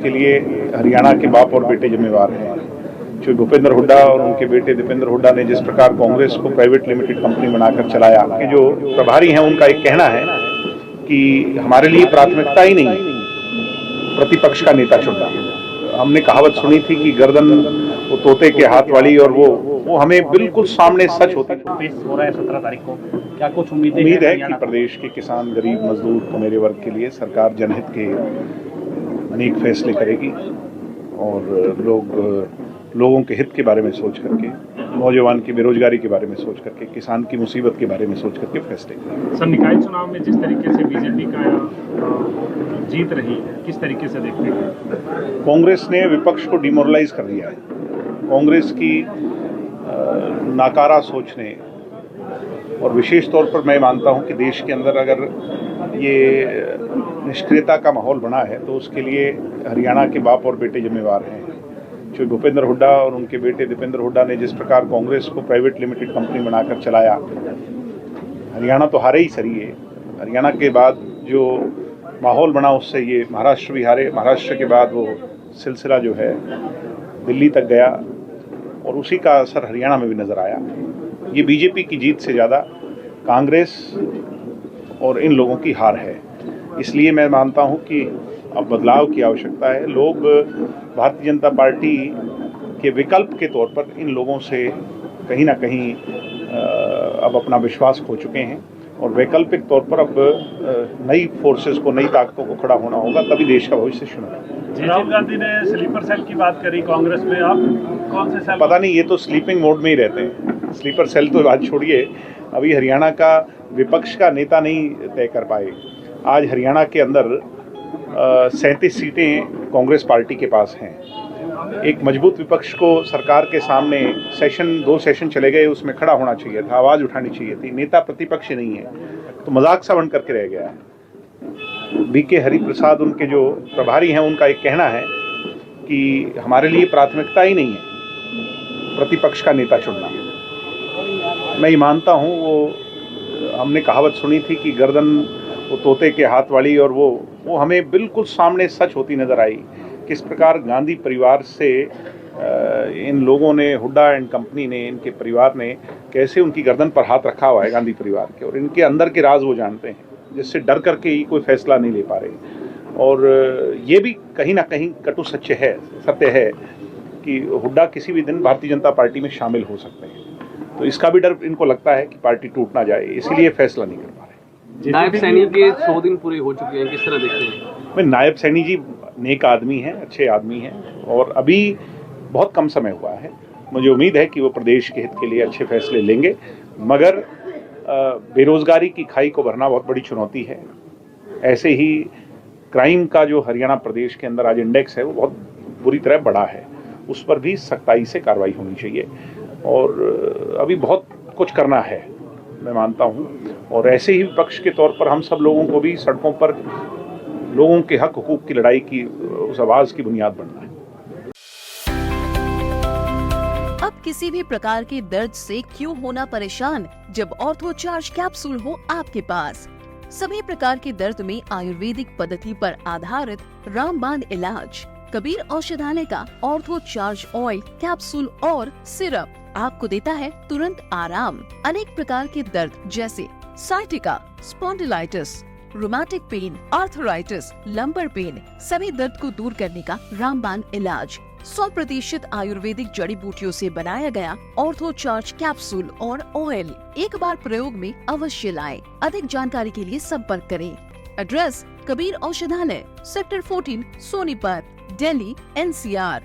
के लिए हरियाणा के बाप और बेटे जिम्मेवार हैं। जो भूपेंद्र हुड्डा और उनके बेटे दीपेंद्र हुड्डा ने जिस प्रकार कांग्रेस को प्राइवेट लिमिटेड कंपनी बनाकर चलाया, कि जो प्रभारी हैं उनका एक कहना है कि हमारे लिए प्राथमिकता ही नहीं प्रतिपक्ष का नेता चुनना। हमने कहावत सुनी थी कि गर्दन वो तोते के हाथ वाली, और वो हमें बिल्कुल सामने सच होती थी। पेश हो रहा है 17 तारीख को, क्या कुछ उम्मीद है कि प्रदेश के किसान, गरीब, मजदूर, मेरे वर्ग के लिए सरकार जनहित के अनेक फैसले करेगी और लोगों के हित के बारे में सोच करके, नौजवान की बेरोजगारी के बारे में सोच करके, किसान की मुसीबत के बारे में सोच करके फैसले करेंगे। सर, निकाय चुनाव में जिस तरीके से बीजेपी का जीत रही है, किस तरीके से देखते हैं? कांग्रेस ने विपक्ष को डिमोरलाइज कर दिया है। कांग्रेस की नाकारा सोचने, और विशेष तौर पर मैं मानता हूं कि देश के अंदर अगर ये निष्क्रियता का माहौल बना है तो उसके लिए हरियाणा के बाप और बेटे जिम्मेवार हैं। जो भूपेंद्र हुड्डा और उनके बेटे दीपेंद्र हुड्डा ने जिस प्रकार कांग्रेस को प्राइवेट लिमिटेड कंपनी बनाकर चलाया, हरियाणा तो हारे ही सही है। हरियाणा के बाद जो माहौल बना उससे ये महाराष्ट्र भी हारे। महाराष्ट्र के बाद वो सिलसिला जो है दिल्ली तक गया और उसी का असर हरियाणा में भी नज़र आया। ये बीजेपी की जीत से ज़्यादा कांग्रेस और इन लोगों की हार है। इसलिए मैं मानता हूं कि अब बदलाव की आवश्यकता है। लोग भारतीय जनता पार्टी के विकल्प के तौर पर इन लोगों से कहीं ना कहीं अब अपना विश्वास खो चुके हैं, और वैकल्पिक तौर पर अब नई फोर्सेस को, नई ताकतों को खड़ा होना होगा, तभी देश का भविष्य सुनहरा। राहुल गांधी ने स्लीपर सेल की बात करी कांग्रेस में, आप कौन से सेल? पता नहीं, ये तो स्लीपिंग मोड में ही रहते हैं। स्लीपर सेल तो बात छोड़िए, अभी हरियाणा का विपक्ष का नेता नहीं तय कर पाए। आज हरियाणा के अंदर 37 सीटें कांग्रेस पार्टी के पास हैं। एक मजबूत विपक्ष को सरकार के सामने 2 सेशन चले गए, उसमें खड़ा होना चाहिए था, आवाज़ उठानी चाहिए थी। नेता प्रतिपक्ष नहीं है तो मजाक सा बन करके रह गया है। बीके हरिप्रसाद, उनके जो प्रभारी हैं, उनका एक कहना है कि हमारे लिए प्राथमिकता ही नहीं है प्रतिपक्ष का नेता चुनना। मैं ये मानता हूँ, वो हमने कहावत सुनी थी कि गर्दन वो तोते के हाथ वाली, और वो हमें बिल्कुल सामने सच होती नज़र आई। किस प्रकार गांधी परिवार से इन लोगों ने, हुड्डा एंड कंपनी ने, इनके परिवार ने कैसे उनकी गर्दन पर हाथ रखा हुआ है गांधी परिवार के, और इनके अंदर के राज वो जानते हैं, जिससे डर करके ही कोई फैसला नहीं ले पा रहे। और ये भी कहीं ना कहीं कटु सत्य है कि हुड्डा किसी भी दिन भारतीय जनता पार्टी में शामिल हो सकते हैं। तो इसका भी डर इनको लगता है कि पार्टी टूट ना जाए, इसीलिए फैसला नहीं कर पा रहे। नायब सैनी के 100 दिन पूरे हो चुके हैं, किस तरह देखते हैं? मैं नायब सैनी जी नेक आदमी हैं, अच्छे आदमी हैं, और अभी बहुत कम समय हुआ है। मुझे उम्मीद है कि वो प्रदेश के हित के लिए अच्छे फैसले लेंगे, मगर बेरोजगारी की खाई को भरना बहुत बड़ी चुनौती है। ऐसे ही क्राइम का जो हरियाणा प्रदेश के अंदर आज इंडेक्स है, वो बहुत बुरी तरह बढ़ा है। उस पर भी सख्ताई से कार्रवाई होनी चाहिए, और अभी बहुत कुछ करना है, मैं मानता हूं। और ऐसे ही विपक्ष के तौर पर हम सब लोगों को भी सड़कों पर लोगों के हक हुकूक की लड़ाई की उस आवाज की बुनियाद बनना है। अब किसी भी प्रकार के दर्द से क्यों होना परेशान, जब ऑर्थो चार्ज कैप्सूल हो आपके पास। सभी प्रकार के दर्द में आयुर्वेदिक पद्धति पर आधारित रामबाण इलाज। कबीर औषधालय का ऑर्थो चार्ज ऑयल, कैप्सूल और सिरप आपको देता है तुरंत आराम। अनेक प्रकार के दर्द जैसे sciatica, spondylitis, rheumatic pain, arthritis, lumbar pain, सभी दर्द को दूर करने का रामबाण इलाज। 100% आयुर्वेदिक जड़ी बूटियों से बनाया गया ऑर्थो चार्ज कैप्सूल और ऑयल एक बार प्रयोग में अवश्य लाएं। अधिक जानकारी के लिए संपर्क करें। एड्रेस: कबीर औषधालय, सेक्टर 14, सोनीपत, दिल्ली, NCR।